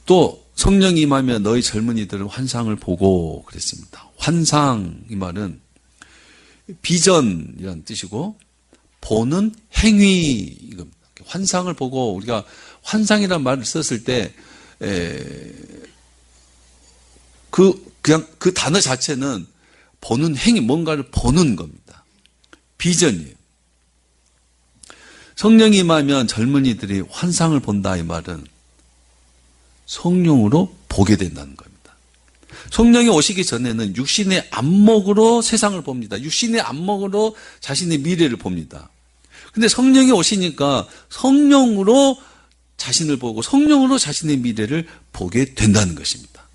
또 성령이 임하면 너희 젊은이들은 환상을 보고 그랬습니다. 환상 이 말은 비전이라는 뜻이고 보는 행위 이겁니다. 환상을 보고 우리가 환상이라는 말을 썼을 때 그냥 그 단어 자체는 보는 행위, 뭔가를 보는 겁니다. 비전이에요. 성령이 임하면 젊은이들이 환상을 본다 이 말은 성령으로 보게 된다는 겁니다. 성령이 오시기 전에는 육신의 안목으로 세상을 봅니다. 육신의 안목으로 자신의 미래를 봅니다. 근데 성령이 오시니까 성령으로 자신을 보고 성령으로 자신의 미래를 보게 된다는 것입니다.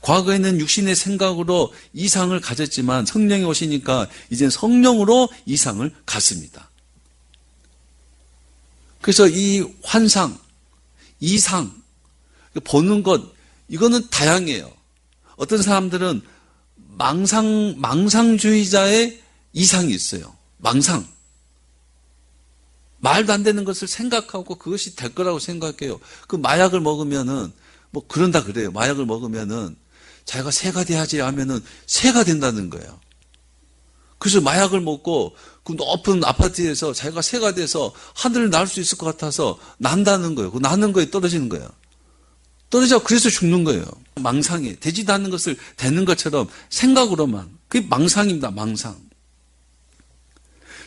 과거에는 육신의 생각으로 이상을 가졌지만 성령이 오시니까 이젠 성령으로 이상을 갖습니다. 그래서 이 환상, 이상, 보는 것, 이거는 다양해요. 어떤 사람들은 망상주의자의 이상이 있어요. 망상. 말도 안 되는 것을 생각하고 그것이 될 거라고 생각해요. 그 마약을 먹으면은, 뭐 그런다 그래요. 마약을 먹으면은 자기가 새가 돼야지 하면은 새가 된다는 거예요. 그래서 마약을 먹고 그 높은 아파트에서 자기가 새가 돼서 하늘을 날 수 있을 것 같아서 난다는 거예요. 그 나는 거에 떨어지는 거예요. 떨어져 그래서 죽는 거예요. 망상이 되지도 않는 것을 되는 것처럼 생각으로만. 그게 망상입니다. 망상.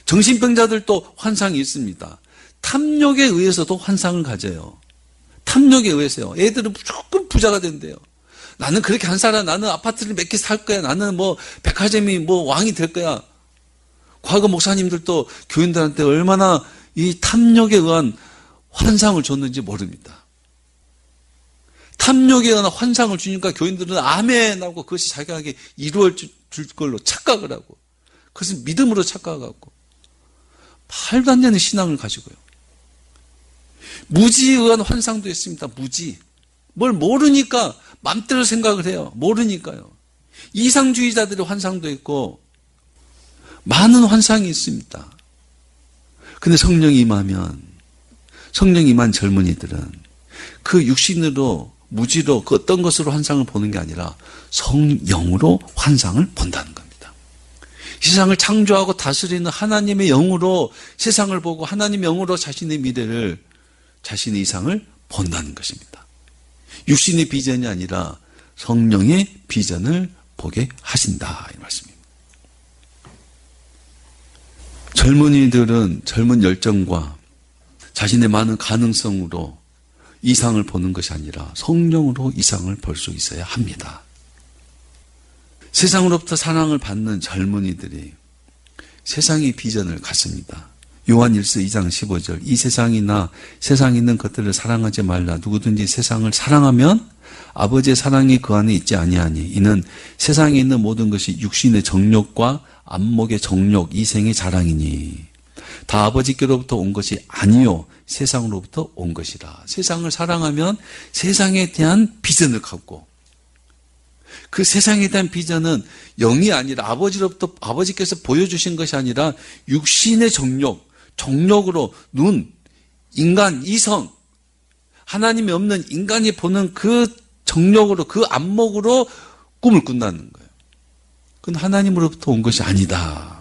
정신병자들도 환상이 있습니다. 탐욕에 의해서도 환상을 가져요. 탐욕에 의해서요. 애들은 무조건 부자가 된대요. 나는 그렇게 안 살아. 나는 아파트를 몇 개 살 거야. 나는 뭐 백화점이 뭐 왕이 될 거야. 과거 목사님들도 교인들한테 얼마나 이 탐욕에 의한 환상을 줬는지 모릅니다. 탐욕에 의한 환상을 주니까 교인들은 아멘 하고 그것이 자기에게 이루어질 걸로 착각을 하고 그것은 믿음으로 착각하고 말도 안 되는 신앙을 가지고요. 무지에 의한 환상도 있습니다. 무지. 뭘 모르니까 맘대로 생각을 해요. 모르니까요. 이상주의자들의 환상도 있고 많은 환상이 있습니다. 근데 성령이 임하면 성령이 임한 젊은이들은 그 육신으로 무지로 그 어떤 것으로 환상을 보는 게 아니라 성령으로 환상을 본다는 겁니다. 세상을 창조하고 다스리는 하나님의 영으로 세상을 보고 하나님의 영으로 자신의 미래를 자신의 이상을 본다는 것입니다. 육신의 비전이 아니라 성령의 비전을 보게 하신다 이 말씀입니다. 젊은이들은 젊은 열정과 자신의 많은 가능성으로 이상을 보는 것이 아니라 성령으로 이상을 볼 수 있어야 합니다. 세상으로부터 사랑을 받는 젊은이들이 세상의 비전을 갖습니다. 요한일서 2장 15절 이 세상이나 세상에 있는 것들을 사랑하지 말라. 누구든지 세상을 사랑하면 아버지의 사랑이 그 안에 있지 아니하니 이는 세상에 있는 모든 것이 육신의 정욕과 안목의 정욕, 이생의 자랑이니 다 아버지께로부터 온 것이 아니요 세상으로부터 온 것이라. 세상을 사랑하면 세상에 대한 비전을 갖고 그 세상에 대한 비전은 영이 아니라 아버지로부터 아버지께서 보여주신 것이 아니라 육신의 정욕, 정욕으로 눈, 인간, 이성 하나님이 없는 인간이 보는 그 정욕으로 그 안목으로 꿈을 꾼다는 거예요. 그건 하나님으로부터 온 것이 아니다.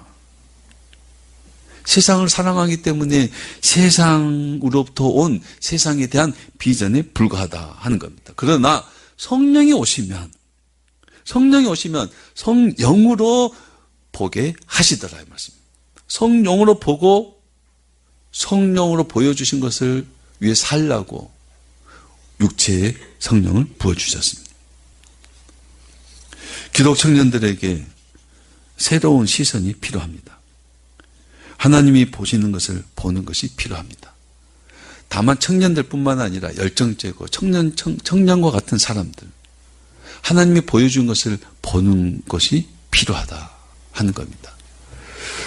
세상을 사랑하기 때문에 세상으로부터 온 세상에 대한 비전에 불과하다 하는 겁니다. 그러나 성령이 오시면 성령으로 보게 하시더라 이 말씀입니다. 성령으로 보고 성령으로 보여주신 것을 위해 살라고 육체의 성령을 부어주셨습니다. 기독 청년들에게 새로운 시선이 필요합니다. 하나님이 보시는 것을 보는 것이 필요합니다. 다만 청년들뿐만 아니라 열정적이고 청년과 같은 사람들 하나님이 보여준 것을 보는 것이 필요하다 하는 겁니다.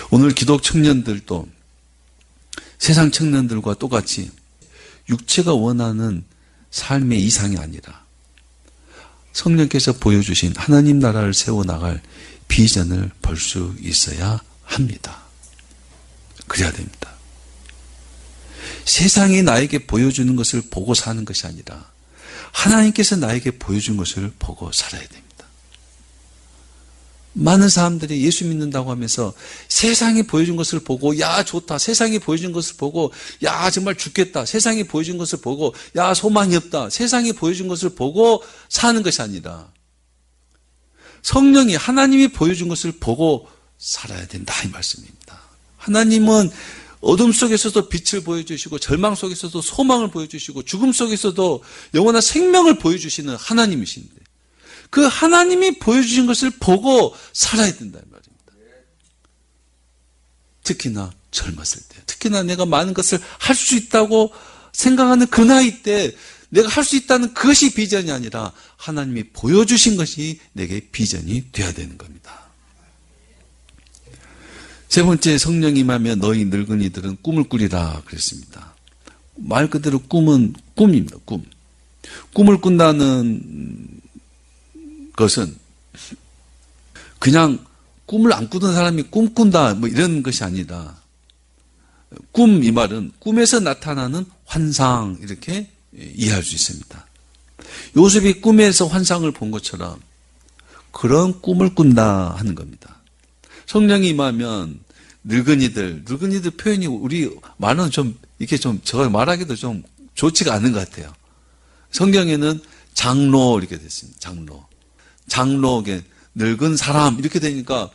오늘 기독 청년들도 세상 청년들과 똑같이 육체가 원하는 삶의 이상이 아니라 성령께서 보여주신 하나님 나라를 세워나갈 비전을 볼 수 있어야 합니다. 그래야 됩니다. 세상이 나에게 보여주는 것을 보고 사는 것이 아니라 하나님께서 나에게 보여준 것을 보고 살아야 됩니다. 많은 사람들이 예수 믿는다고 하면서 세상이 보여준 것을 보고 야 좋다, 세상이 보여준 것을 보고 야 정말 죽겠다, 세상이 보여준 것을 보고 야 소망이 없다, 세상이 보여준 것을 보고 사는 것이 아니라 성령이 하나님이 보여준 것을 보고 살아야 된다 이 말씀입니다. 하나님은 어둠 속에서도 빛을 보여주시고 절망 속에서도 소망을 보여주시고 죽음 속에서도 영원한 생명을 보여주시는 하나님이신데 그 하나님이 보여주신 것을 보고 살아야 된다는 말입니다. 특히나 젊었을 때, 특히나 내가 많은 것을 할 수 있다고 생각하는 그 나이 때 내가 할 수 있다는 그것이 비전이 아니라 하나님이 보여주신 것이 내게 비전이 되어야 되는 겁니다. 세 번째, 성령이 임하면 너희 늙은이들은 꿈을 꾸리라 그랬습니다. 말 그대로 꿈은 꿈입니다. 꿈. 꿈을 꾼다는 것은 그냥 꿈을 안 꾸던 사람이 꿈꾼다 뭐 이런 것이 아니라 꿈 이 말은 꿈에서 나타나는 환상 이렇게 이해할 수 있습니다. 요셉이 꿈에서 환상을 본 것처럼 그런 꿈을 꾼다 하는 겁니다. 성령이 임하면 늙은이들 표현이 우리 말은 좀 이렇게 좀 제가 말하기도 좀 좋지가 않은 것 같아요. 성경에는 장로 이렇게 됐습니다. 장로, 늙은 사람 이렇게 되니까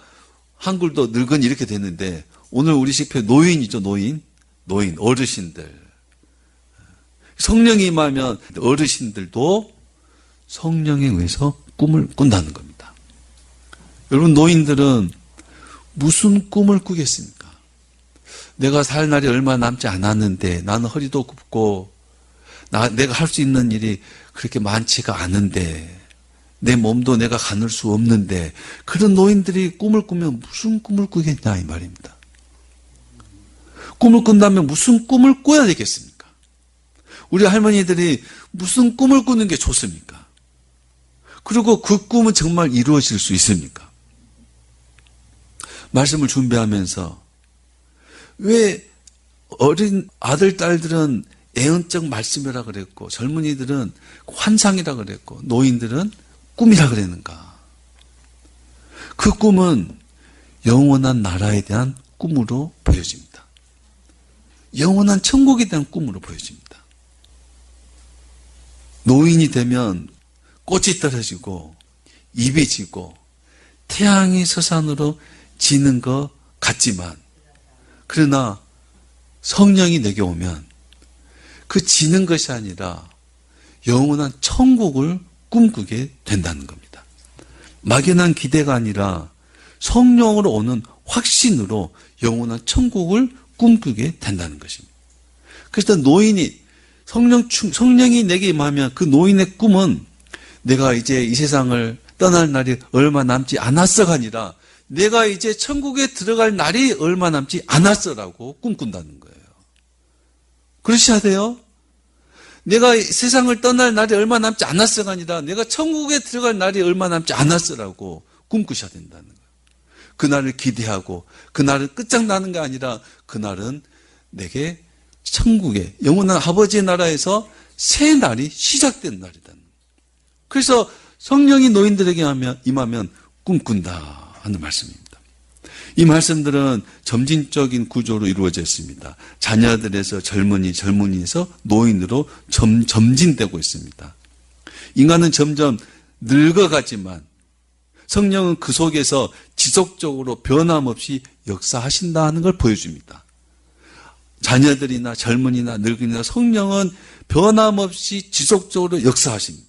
한글도 늙은 이렇게 됐는데 오늘 우리식 표현 노인이죠. 노인, 어르신들. 성령이 임하면 어르신들도 성령에 의해서 꿈을 꾼다는 겁니다. 여러분 노인들은 무슨 꿈을 꾸겠습니까? 내가 살 날이 얼마 남지 않았는데 나는 허리도 굽고 내가 할 수 있는 일이 그렇게 많지가 않은데 내 몸도 내가 가눌 수 없는데 그런 노인들이 꿈을 꾸면 무슨 꿈을 꾸겠냐 이 말입니다. 꿈을 꾼다면 무슨 꿈을 꿔야 되겠습니까? 우리 할머니들이 무슨 꿈을 꾸는 게 좋습니까? 그리고 그 꿈은 정말 이루어질 수 있습니까? 말씀을 준비하면서 왜 어린 아들, 딸들은 애언적 말씀이라 그랬고 젊은이들은 환상이라 그랬고 노인들은 꿈이라 그랬는가? 그 꿈은 영원한 나라에 대한 꿈으로 보여집니다. 영원한 천국에 대한 꿈으로 보여집니다. 노인이 되면 꽃이 떨어지고 잎이 지고 태양이 서산으로 지는 것 같지만 그러나 성령이 내게 오면 그 지는 것이 아니라 영원한 천국을 꿈꾸게 된다는 겁니다. 막연한 기대가 아니라 성령으로 오는 확신으로 영원한 천국을 꿈꾸게 된다는 것입니다. 그래서 노인이 성령이 내게 임하면 그 노인의 꿈은 내가 이제 이 세상을 떠날 날이 얼마 남지 않았어가 아니라 내가 이제 천국에 들어갈 날이 얼마 남지 않았어라고 꿈꾼다는 거예요. 그러셔야 돼요. 내가 세상을 떠날 날이 얼마 남지 않았어가 아니라 내가 천국에 들어갈 날이 얼마 남지 않았어라고 꿈꾸셔야 된다는 거예요. 그날을 기대하고 그날은 끝장나는 게 아니라 그날은 내게 천국에 영원한 아버지의 나라에서 새 날이 시작된 날이다. 그래서 성령이 노인들에게 임하면 꿈꾼다 하는 말씀입니다. 이 말씀들은 점진적인 구조로 이루어져 있습니다. 자녀들에서 젊은이에서 노인으로 점진되고 있습니다. 인간은 점점 늙어가지만 성령은 그 속에서 지속적으로 변함없이 역사하신다는 걸 보여줍니다. 자녀들이나 젊은이나 늙은이나 성령은 변함없이 지속적으로 역사하십니다.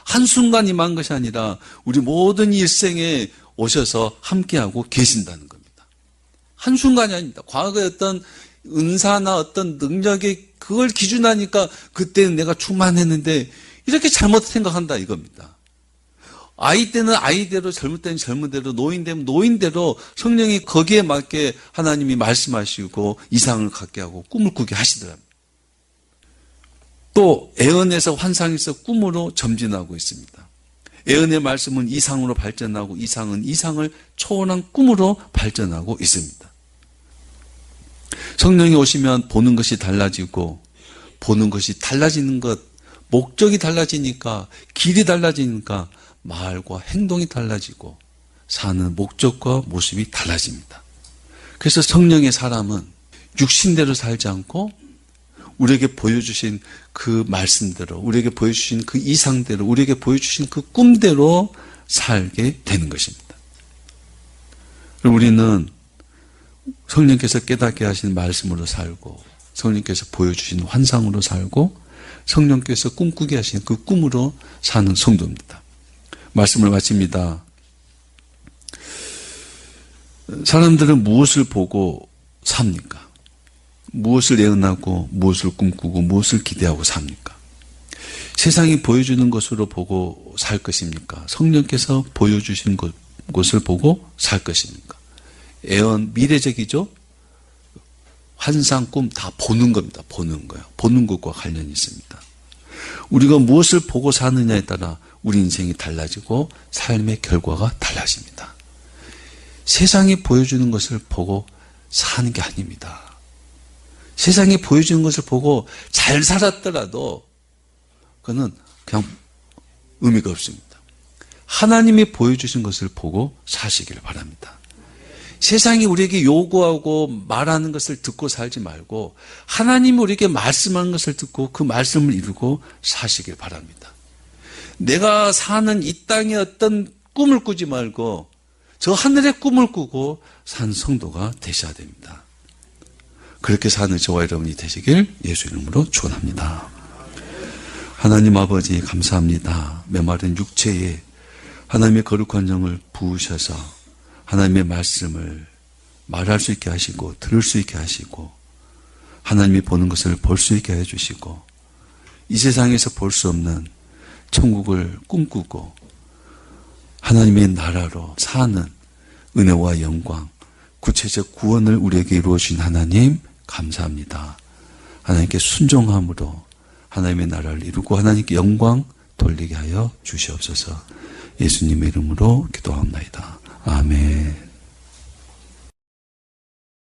한순간 임한 것이 아니라 우리 모든 일생에 오셔서 함께하고 계신다는 겁니다. 한순간이 아닙니다. 과거의 어떤 은사나 어떤 능력이 그걸 기준하니까 그때는 내가 충만했는데 이렇게 잘못 생각한다 이겁니다. 아이 때는 아이대로, 젊을 때는 젊은대로, 노인 되면 노인대로 성령이 거기에 맞게 하나님이 말씀하시고 이상을 갖게 하고 꿈을 꾸게 하시더랍니다. 또 애언에서 환상에서 꿈으로 점진하고 있습니다. 애언의 말씀은 이상으로 발전하고 이상은 이상을 초월한 꿈으로 발전하고 있습니다. 성령이 오시면 보는 것이 달라지고 보는 것이 달라지는 것, 목적이 달라지니까, 길이 달라지니까 말과 행동이 달라지고 사는 목적과 모습이 달라집니다. 그래서 성령의 사람은 육신대로 살지 않고 우리에게 보여주신 그 말씀대로, 우리에게 보여주신 그 이상대로, 우리에게 보여주신 그 꿈대로 살게 되는 것입니다. 그리고 우리는 성령께서 깨닫게 하신 말씀으로 살고, 성령께서 보여주신 환상으로 살고, 성령께서 꿈꾸게 하신 그 꿈으로 사는 성도입니다. 말씀을 마칩니다. 사람들은 무엇을 보고 삽니까? 무엇을 예언하고 무엇을 꿈꾸고 무엇을 기대하고 삽니까? 세상이 보여주는 것으로 보고 살 것입니까? 성령께서 보여주신 것을 보고 살 것입니까? 예언, 미래적이죠? 환상, 꿈 다 보는 겁니다. 보는 거예요. 보는 것과 관련이 있습니다. 우리가 무엇을 보고 사느냐에 따라 우리 인생이 달라지고 삶의 결과가 달라집니다. 세상이 보여주는 것을 보고 사는 게 아닙니다. 세상이 보여주는 것을 보고 잘 살았더라도 그거는 그냥 의미가 없습니다. 하나님이 보여주신 것을 보고 사시길 바랍니다. 세상이 우리에게 요구하고 말하는 것을 듣고 살지 말고 하나님이 우리에게 말씀하는 것을 듣고 그 말씀을 이루고 사시길 바랍니다. 내가 사는 이 땅에 어떤 꿈을 꾸지 말고 저 하늘의 꿈을 꾸고 산 성도가 되셔야 됩니다. 그렇게 사는 저와 여러분이 되시길 예수 이름으로 축원합니다. 하나님 아버지 감사합니다. 메마른 육체에 하나님의 거룩한 영을 부으셔서 하나님의 말씀을 말할 수 있게 하시고 들을 수 있게 하시고 하나님이 보는 것을 볼 수 있게 해주시고 이 세상에서 볼 수 없는 천국을 꿈꾸고 하나님의 나라로 사는 은혜와 영광, 구체적 구원을 우리에게 이루어 주신 하나님 감사합니다. 하나님께 순종함으로 하나님의 나라를 이루고 하나님께 영광 돌리게 하여 주시옵소서. 예수님의 이름으로 기도합니다. 아멘.